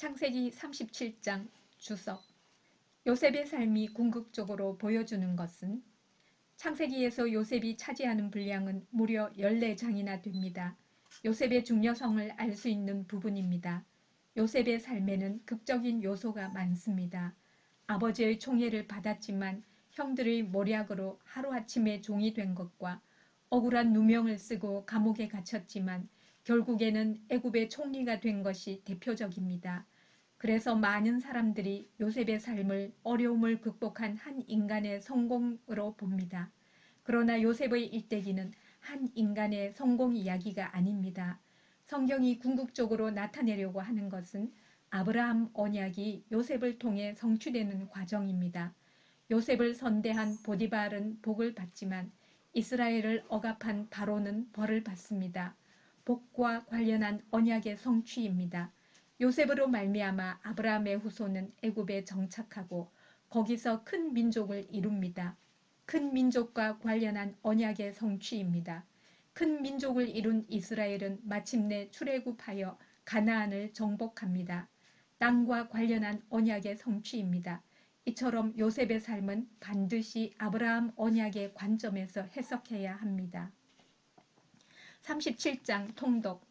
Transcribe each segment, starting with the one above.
창세기 37장 주석. 요셉의 삶이 궁극적으로 보여주는 것은 창세기에서 요셉이 차지하는 분량은 무려 14장이나 됩니다. 요셉의 중요성을 알 수 있는 부분입니다. 요셉의 삶에는 극적인 요소가 많습니다. 아버지의 총애를 받았지만 형들의 모략으로 하루아침에 종이 된 것과 억울한 누명을 쓰고 감옥에 갇혔지만 결국에는 애굽의 총리가 된 것이 대표적입니다. 그래서 많은 사람들이 요셉의 삶을 어려움을 극복한 한 인간의 성공으로 봅니다. 그러나 요셉의 일대기는 한 인간의 성공 이야기가 아닙니다. 성경이 궁극적으로 나타내려고 하는 것은 아브라함 언약이 요셉을 통해 성취되는 과정입니다. 요셉을 선대한 보디발은 복을 받지만 이스라엘을 억압한 바로는 벌을 받습니다. 복과 관련한 언약의 성취입니다. 요셉으로 말미암아 아브라함의 후손은 애굽에 정착하고 거기서 큰 민족을 이룹니다. 큰 민족과 관련한 언약의 성취입니다. 큰 민족을 이룬 이스라엘은 마침내 출애굽하여 가나안을 정복합니다. 땅과 관련한 언약의 성취입니다. 이처럼 요셉의 삶은 반드시 아브라함 언약의 관점에서 해석해야 합니다. 37장 통독.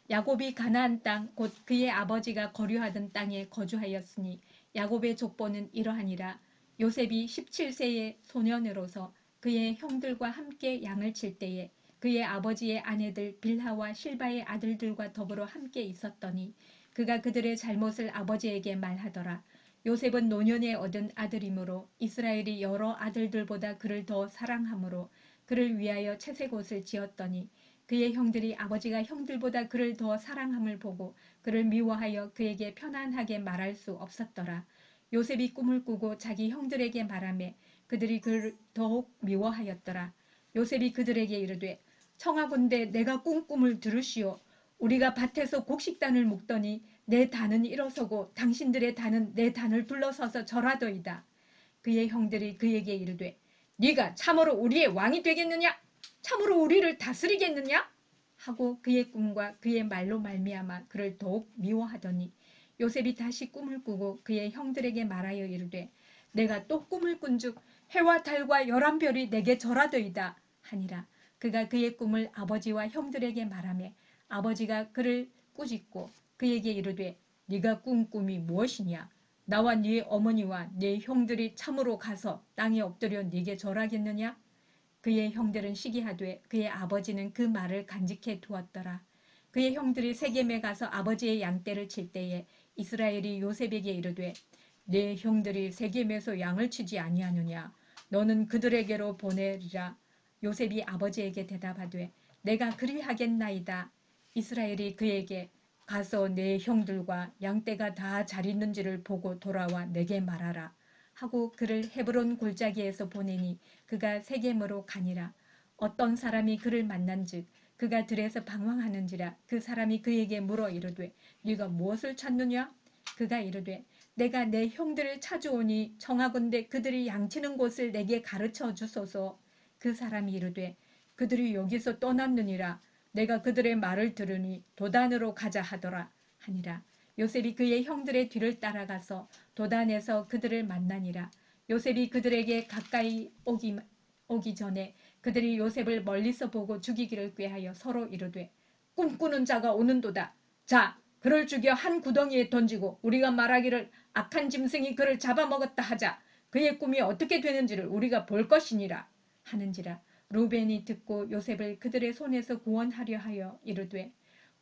야곱이 가나안 땅 곧 그의 아버지가 거류하던 땅에 거주하였으니 야곱의 족보는 이러하니라. 요셉이 17세의 소년으로서 그의 형들과 함께 양을 칠 때에 그의 아버지의 아내들 빌하와 실바의 아들들과 더불어 함께 있었더니 그가 그들의 잘못을 아버지에게 말하더라. 요셉은 노년에 얻은 아들이므로 이스라엘이 여러 아들들보다 그를 더 사랑하므로 그를 위하여 채색옷을 지었더니 그의 형들이 아버지가 형들보다 그를 더 사랑함을 보고 그를 미워하여 그에게 편안하게 말할 수 없었더라. 요셉이 꿈을 꾸고 자기 형들에게 말하매 그들이 그를 더욱 미워하였더라. 요셉이 그들에게 이르되 청하건대 내가 꾼 꿈을 들으시오. 우리가 밭에서 곡식단을 묶더니 내 단은 일어서고 당신들의 단은 내 단을 둘러서서 절하더이다. 그의 형들이 그에게 이르되 네가 참으로 우리의 왕이 되겠느냐? 참으로 우리를 다스리겠느냐? 하고 그의 꿈과 그의 말로 말미암아 그를 더욱 미워하더니 요셉이 다시 꿈을 꾸고 그의 형들에게 말하여 이르되 내가 또 꿈을 꾼즉 해와 달과 11별이 내게 절하더이다 하니라. 그가 그의 꿈을 아버지와 형들에게 말하며 아버지가 그를 꾸짖고 그에게 이르되 네가 꾼 꿈이 무엇이냐? 나와 네 어머니와 네 형들이 참으로 가서 땅에 엎드려 네게 절하겠느냐? 그의 형들은 시기하되 그의 아버지는 그 말을 간직해 두었더라. 그의 형들이 세겜에 가서 아버지의 양떼를 칠 때에 이스라엘이 요셉에게 이르되 네 형들이 세겜에서 양을 치지 아니하느냐? 너는 그들에게로 보내리라. 요셉이 아버지에게 대답하되 내가 그리하겠나이다. 이스라엘이 그에게 가서 내 형들과 양떼가 다 잘 있는지를 보고 돌아와 내게 말하라. 하고 그를 헤브론 골짜기에서 보내니 그가 세겜으로 가니라. 어떤 사람이 그를 만난즉 그가 들에서 방황하는지라. 그 사람이 그에게 물어 이르되 네가 무엇을 찾느냐? 그가 이르되 내가 내 형들을 찾아오니 청하건대 그들이 양치는 곳을 내게 가르쳐 주소서. 그 사람이 이르되 그들이 여기서 떠났느니라. 내가 그들의 말을 들으니 도단으로 가자 하더라 하니라. 요셉이 그의 형들의 뒤를 따라가서 도단에서 그들을 만나니라. 요셉이 그들에게 가까이 오기 전에 그들이 요셉을 멀리서 보고 죽이기를 꾀하여 서로 이르되 꿈꾸는 자가 오는도다. 자, 그를 죽여 한 구덩이에 던지고 우리가 말하기를 악한 짐승이 그를 잡아먹었다 하자. 그의 꿈이 어떻게 되는지를 우리가 볼 것이니라 하는지라. 루벤이 듣고 요셉을 그들의 손에서 구원하려 하여 이르되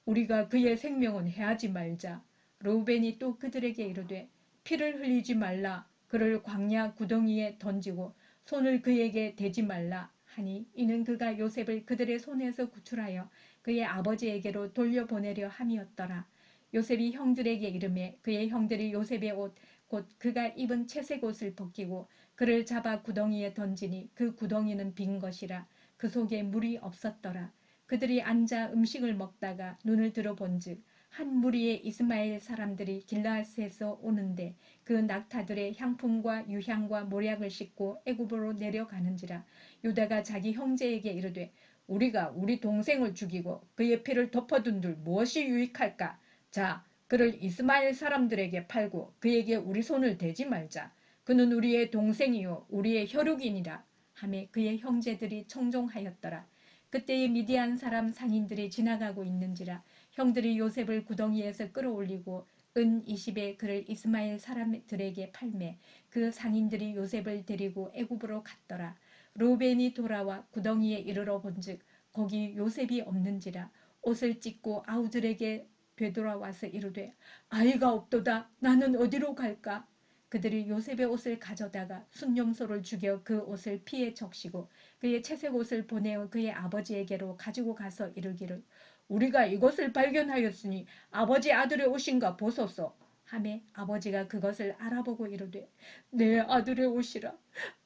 우리가 그의 생명은 해하지 말자. 루벤이 또 그들에게 이르되 피를 흘리지 말라. 그를 광야 구덩이에 던지고 손을 그에게 대지 말라 하니 이는 그가 요셉을 그들의 손에서 구출하여 그의 아버지에게로 돌려보내려 함이었더라. 요셉이 형들에게 이르매 그의 형들이 요셉의 옷 곧 그가 입은 채색 옷을 벗기고 그를 잡아 구덩이에 던지니 그 구덩이는 빈 것이라. 그 속에 물이 없었더라. 그들이 앉아 음식을 먹다가 눈을 들어본즉 한 무리의 이스마엘 사람들이 길르앗에서 오는데 그 낙타들의 향품과 유향과 모략을 싣고 애굽으로 내려가는지라. 유다가 자기 형제에게 이르되 우리가 우리 동생을 죽이고 그의 피를 덮어둔들 무엇이 유익할까? 자, 그를 이스마엘 사람들에게 팔고 그에게 우리 손을 대지 말자. 그는 우리의 동생이요 우리의 혈육이니라 하매 그의 형제들이 청종하였더라. 그때에 미디안 사람 상인들이 지나가고 있는지라 형들이 요셉을 구덩이에서 끌어올리고 은 20에 그를 이스마엘 사람들에게 팔매 그 상인들이 요셉을 데리고 애굽으로 갔더라. 루벤이 돌아와 구덩이에 이르러 본즉 거기 요셉이 없는지라 옷을 찢고 아우들에게 되돌아와서 이르되 아이가 없도다 나는 어디로 갈까. 그들이 요셉의 옷을 가져다가 순념소를 죽여 그 옷을 피에 적시고 그의 채색 옷을 보내어 그의 아버지에게로 가지고 가서 이르기를 우리가 이것을 발견하였으니 아버지 아들의 옷인가 보소서 하매 아버지가 그것을 알아보고 이르되 내 아들의 옷이라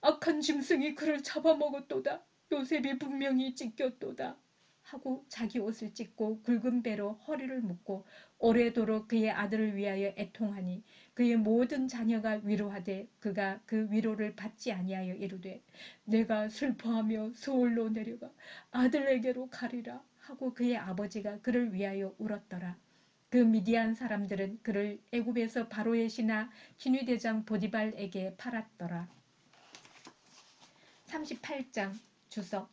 악한 짐승이 그를 잡아먹었도다. 요셉이 분명히 찢겼도다. 하고 자기 옷을 찢고 굵은 배로 허리를 묶고 오래도록 그의 아들을 위하여 애통하니 그의 모든 자녀가 위로하되 그가 그 위로를 받지 아니하여 이르되 내가 슬퍼하며 서울로 내려가 아들에게로 가리라 하고 그의 아버지가 그를 위하여 울었더라. 그 미디안 사람들은 그를 애굽에서 바로의 신하 신위대장 보디발에게 팔았더라. 38장 주석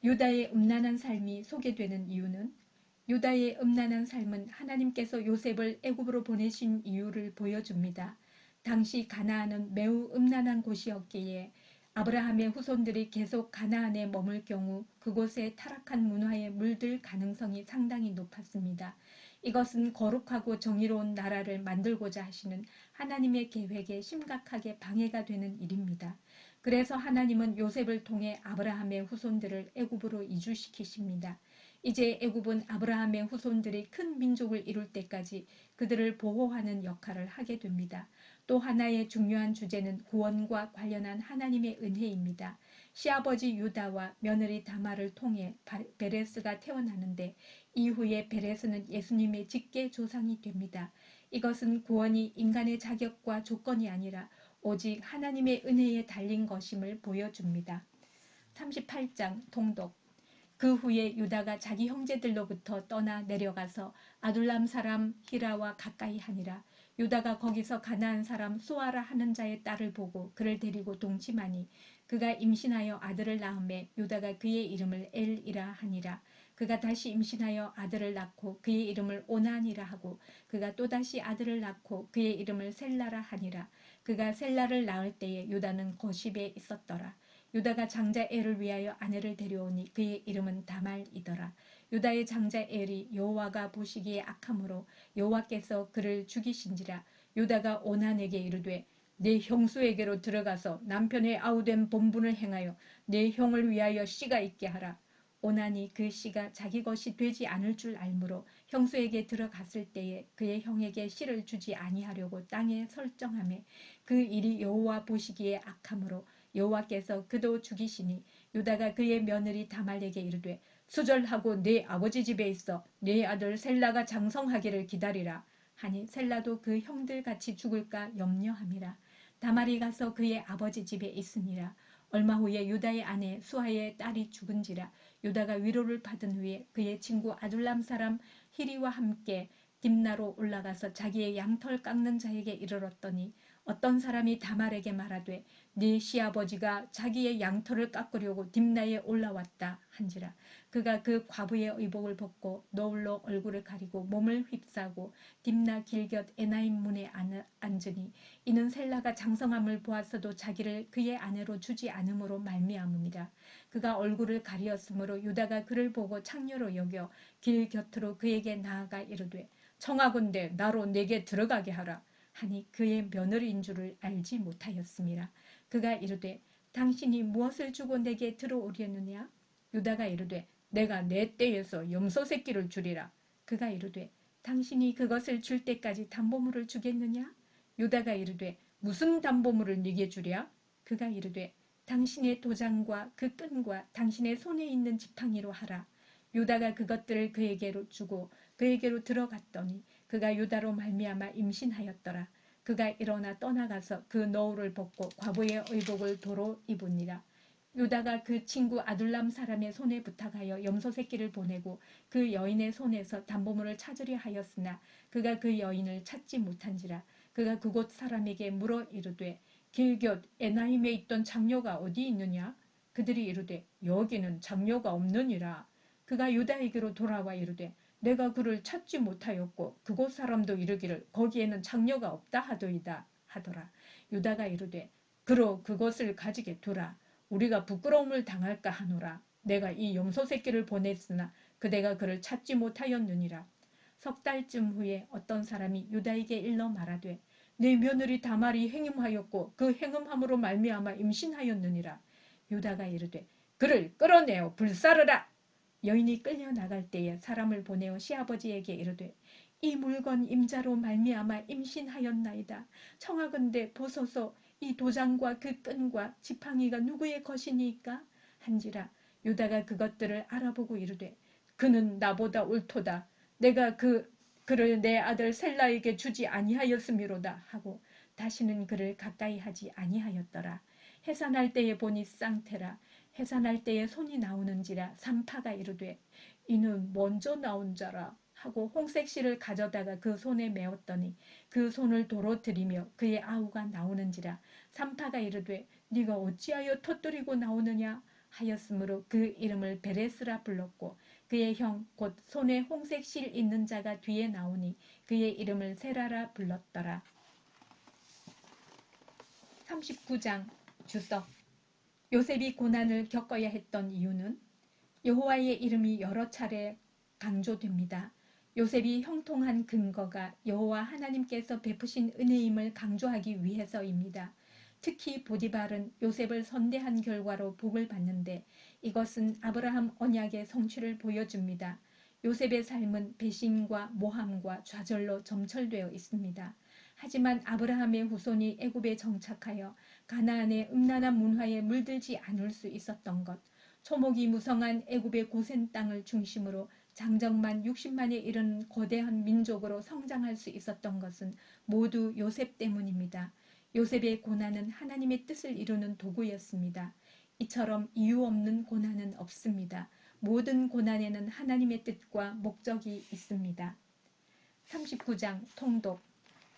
유다의 음란한 삶이 소개되는 이유는 유다의 음란한 삶은 하나님께서 요셉을 애굽으로 보내신 이유를 보여줍니다. 당시 가나안은 매우 음란한 곳이었기에 아브라함의 후손들이 계속 가나안에 머물 경우 그곳의 타락한 문화에 물들 가능성이 상당히 높았습니다. 이것은 거룩하고 정의로운 나라를 만들고자 하시는 하나님의 계획에 심각하게 방해가 되는 일입니다. 그래서 하나님은 요셉을 통해 아브라함의 후손들을 애굽으로 이주시키십니다. 이제 애굽은 아브라함의 후손들이 큰 민족을 이룰 때까지 그들을 보호하는 역할을 하게 됩니다. 또 하나의 중요한 주제는 구원과 관련한 하나님의 은혜입니다. 시아버지 유다와 며느리 다말을 통해 베레스가 태어나는데 이후에 베레스는 예수님의 직계 조상이 됩니다. 이것은 구원이 인간의 자격과 조건이 아니라 오직 하나님의 은혜에 달린 것임을 보여줍니다. 38장 통독 그 후에 유다가 자기 형제들로부터 떠나 내려가서 아둘람 사람 히라와 가까이 하니라. 유다가 거기서 가나안 사람 수아라 하는 자의 딸을 보고 그를 데리고 동침하니 그가 임신하여 아들을 낳음에 유다가 그의 이름을 엘이라 하니라. 그가 다시 임신하여 아들을 낳고 그의 이름을 오난이라 하고 그가 또다시 아들을 낳고 그의 이름을 셀라라 하니라. 그가 셀라를 낳을 때에 유다는 거십에 있었더라. 유다가 장자 엘을 위하여 아내를 데려오니 그의 이름은 다말이더라. 유다의 장자 엘이 여호와가 보시기에 악함으로 여호와께서 그를 죽이신지라. 유다가 오난에게 이르되 내 형수에게로 들어가서 남편의 아우된 본분을 행하여 내 형을 위하여 씨가 있게 하라. 오난이 그 씨가 자기 것이 되지 않을 줄 알므로 형수에게 들어갔을 때에 그의 형에게 씨를 주지 아니하려고 땅에 설정하매 그 일이 여호와 보시기에 악함으로 여호와께서 그도 죽이시니 유다가 그의 며느리 다말에게 이르되 수절하고 네 아버지 집에 있어 네 아들 셀라가 장성하기를 기다리라 하니 셀라도 그 형들 같이 죽을까 염려함이라. 다말이 가서 그의 아버지 집에 있으니라. 얼마 후에 유다의 아내 수아의 딸이 죽은지라. 유다가 위로를 받은 후에 그의 친구 아둘람 사람 히리와 함께 딥나로 올라가서 자기의 양털 깎는 자에게 이르렀더니 어떤 사람이 다말에게 말하되 네 시아버지가 자기의 양털을 깎으려고 딥나에 올라왔다 한지라. 그가 그 과부의 의복을 벗고 너울로 얼굴을 가리고 몸을 휩싸고 딥나 길곁 에나임 문에 앉으니 이는 셀라가 장성함을 보았어도 자기를 그의 아내로 주지 않음으로 말미암음이라. 그가 얼굴을 가리었으므로 유다가 그를 보고 창녀로 여겨 길 곁으로 그에게 나아가 이르되 청하건대 나로 내게 들어가게 하라 하니 그의 며느리인 줄을 알지 못하였습니다. 그가 이르되 당신이 무엇을 주고 내게 들어오려느냐. 유다가 이르되 내가 내 떼에서 염소 새끼를 주리라. 그가 이르되 당신이 그것을 줄 때까지 담보물을 주겠느냐. 유다가 이르되 무슨 담보물을 네게 주랴. 그가 이르되 당신의 도장과 그 끈과 당신의 손에 있는 지팡이로 하라. 유다가 그것들을 그에게로 주고 그에게로 들어갔더니 그가 유다로 말미암아 임신하였더라. 그가 일어나 떠나가서 그 너울을 벗고 과부의 의복을 도로 입으니라. 유다가 그 친구 아둘람 사람의 손에 부탁하여 염소 새끼를 보내고 그 여인의 손에서 담보물을 찾으려 하였으나 그가 그 여인을 찾지 못한지라. 그가 그곳 사람에게 물어 이르되 길곁 에나임에 있던 장녀가 어디 있느냐? 그들이 이르되 여기는 장녀가 없느니라. 그가 유다에게로 돌아와 이르되 내가 그를 찾지 못하였고 그곳 사람도 이르기를 거기에는 장녀가 없다 하더이다 하더라. 유다가 이르되 그로 그것을 가지게 두라. 우리가 부끄러움을 당할까 하노라. 내가 이 염소 새끼를 보냈으나 그대가 그를 찾지 못하였느니라. 석 달쯤 후에 어떤 사람이 유다에게 일러 말하되 내 며느리 다말이 행음하였고 그 행음함으로 말미암아 임신하였느니라. 유다가 이르되 그를 끌어내어 불사르라. 여인이 끌려 나갈 때에 사람을 보내어 시아버지에게 이르되 이 물건 임자로 말미암아 임신하였나이다. 청하건대 보소서 이 도장과 그 끈과 지팡이가 누구의 것이니까? 한지라. 유다가 그것들을 알아보고 이르되 그는 나보다 옳도다. 내가 그를 내 아들 셀라에게 주지 아니하였음이로다 하고 다시는 그를 가까이 하지 아니하였더라. 해산할 때에 보니 쌍태라. 해산할 때에 손이 나오는지라. 산파가 이르되 이는 먼저 나온 자라 하고 홍색실을 가져다가 그 손에 메었더니 그 손을 도로 들이며 그의 아우가 나오는지라. 산파가 이르되 네가 어찌하여 터뜨리고 나오느냐 하였으므로 그 이름을 베레스라 불렀고 그의 형 곧 손에 홍색실 있는 자가 뒤에 나오니 그의 이름을 세라라 불렀더라. 39장 주석. 요셉이 고난을 겪어야 했던 이유는 여호와의 이름이 여러 차례 강조됩니다. 요셉이 형통한 근거가 여호와 하나님께서 베푸신 은혜임을 강조하기 위해서입니다. 특히 보디발은 요셉을 선대한 결과로 복을 받는데 이것은 아브라함 언약의 성취를 보여줍니다. 요셉의 삶은 배신과 모함과 좌절로 점철되어 있습니다. 하지만 아브라함의 후손이 애굽에 정착하여 가나안의 음란한 문화에 물들지 않을 수 있었던 것, 초목이 무성한 애굽의 고센 땅을 중심으로 장정만 60만에 이르는 거대한 민족으로 성장할 수 있었던 것은 모두 요셉 때문입니다. 요셉의 고난은 하나님의 뜻을 이루는 도구였습니다. 이처럼 이유 없는 고난은 없습니다. 모든 고난에는 하나님의 뜻과 목적이 있습니다. 39장 통독.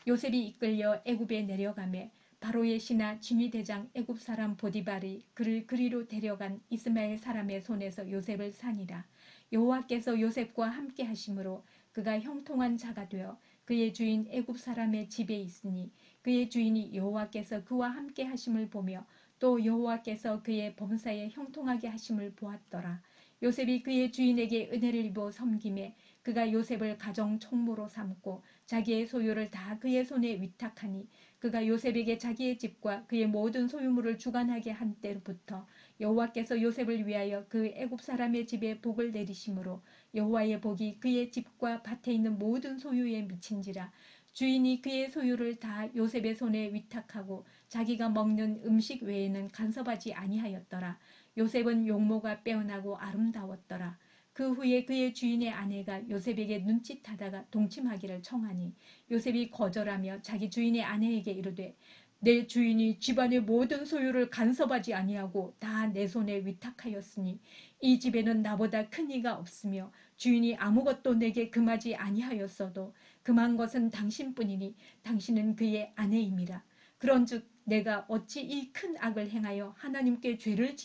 요셉이 이끌려 애굽에 내려가매 바로의 신하 지휘대장 애굽 사람 보디발이 그를 그리로 데려간 이스마엘 사람의 손에서 요셉을 산이라. 여호와께서 요셉과 함께 하심으로 그가 형통한 자가 되어 그의 주인 애굽 사람의 집에 있으니 그의 주인이 여호와께서 그와 함께 하심을 보며 또 여호와께서 그의 범사에 형통하게 하심을 보았더라. 요셉이 그의 주인에게 은혜를 입어 섬김에 그가 요셉을 가정 총무로 삼고 자기의 소유를 다 그의 손에 위탁하니 그가 요셉에게 자기의 집과 그의 모든 소유물을 주관하게 한 때부터 여호와께서 요셉을 위하여 그 애굽 사람의 집에 복을 내리심으로 여호와의 복이 그의 집과 밭에 있는 모든 소유에 미친지라. 주인이 그의 소유를 다 요셉의 손에 위탁하고 자기가 먹는 음식 외에는 간섭하지 아니하였더라. 요셉은 용모가 빼어나고 아름다웠더라. 그 후에 그의 주인의 아내가 요셉에게 눈짓하다가 동침하기를 청하니 요셉이 거절하며 자기 주인의 아내에게 이르되 내 주인이 집안의 모든 소유를 간섭하지 아니하고 다 내 손에 위탁하였으니 이 집에는 나보다 큰 이가 없으며 주인이 아무것도 내게 금하지 아니하였어도 금한 것은 당신뿐이니 당신은 그의 아내임이라. 그런즉 내가 어찌 이 큰 악을 행하여 하나님께 죄를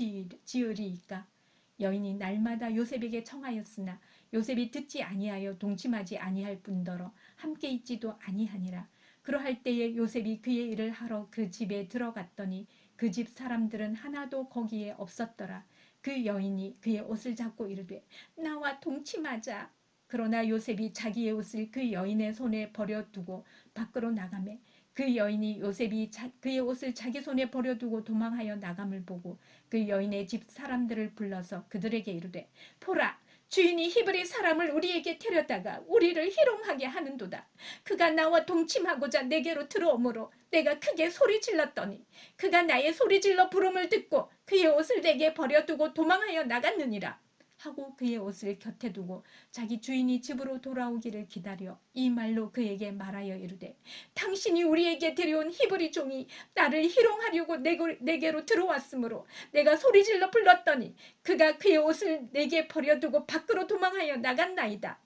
지으리이까. 여인이 날마다 요셉에게 청하였으나 요셉이 듣지 아니하여 동침하지 아니할 뿐더러 함께 있지도 아니하니라. 그러할 때에 요셉이 그의 일을 하러 그 집에 들어갔더니 그 집 사람들은 하나도 거기에 없었더라. 그 여인이 그의 옷을 잡고 이르되 나와 동침하자. 그러나 요셉이 자기의 옷을 그 여인의 손에 버려두고 밖으로 나가매 그 여인이 요셉이 그의 옷을 자기 손에 버려두고 도망하여 나감을 보고 그 여인의 집 사람들을 불러서 그들에게 이르되 보라, 주인이 히브리 사람을 우리에게 데려다가 우리를 희롱하게 하는도다. 그가 나와 동침하고자 내게로 들어오므로 내가 크게 소리 질렀더니 그가 나의 소리 질러 부름을 듣고 그의 옷을 내게 버려두고 도망하여 나갔느니라 하고 그의 옷을 곁에 두고 자기 주인이 집으로 돌아오기를 기다려 이 말로 그에게 말하여 이르되 당신이 우리에게 데려온 히브리 종이 나를 희롱하려고 내게로 들어왔으므로 내가 소리질러 불렀더니 그가 그의 옷을 내게 버려두고 밖으로 도망하여 나갔나이다.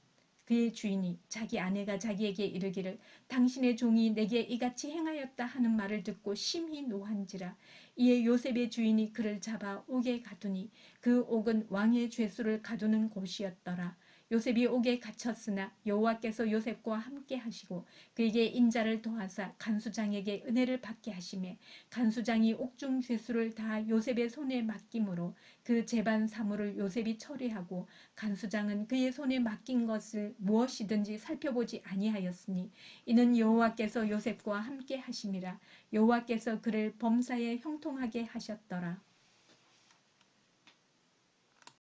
그의 주인이 자기 아내가 자기에게 이르기를 당신의 종이 내게 이같이 행하였다 하는 말을 듣고 심히 노한지라. 이에 요셉의 주인이 그를 잡아 옥에 가두니 그 옥은 왕의 죄수를 가두는 곳이었더라. 요셉이 옥에 갇혔으나 여호와께서 요셉과 함께 하시고 그에게 인자를 더하사 간수장에게 은혜를 받게 하시매 간수장이 옥중 죄수를 다 요셉의 손에 맡김으로 그 재반 사물을 요셉이 처리하고 간수장은 그의 손에 맡긴 것을 무엇이든지 살펴보지 아니하였으니 이는 여호와께서 요셉과 함께 하심이라. 여호와께서 그를 범사에 형통하게 하셨더라.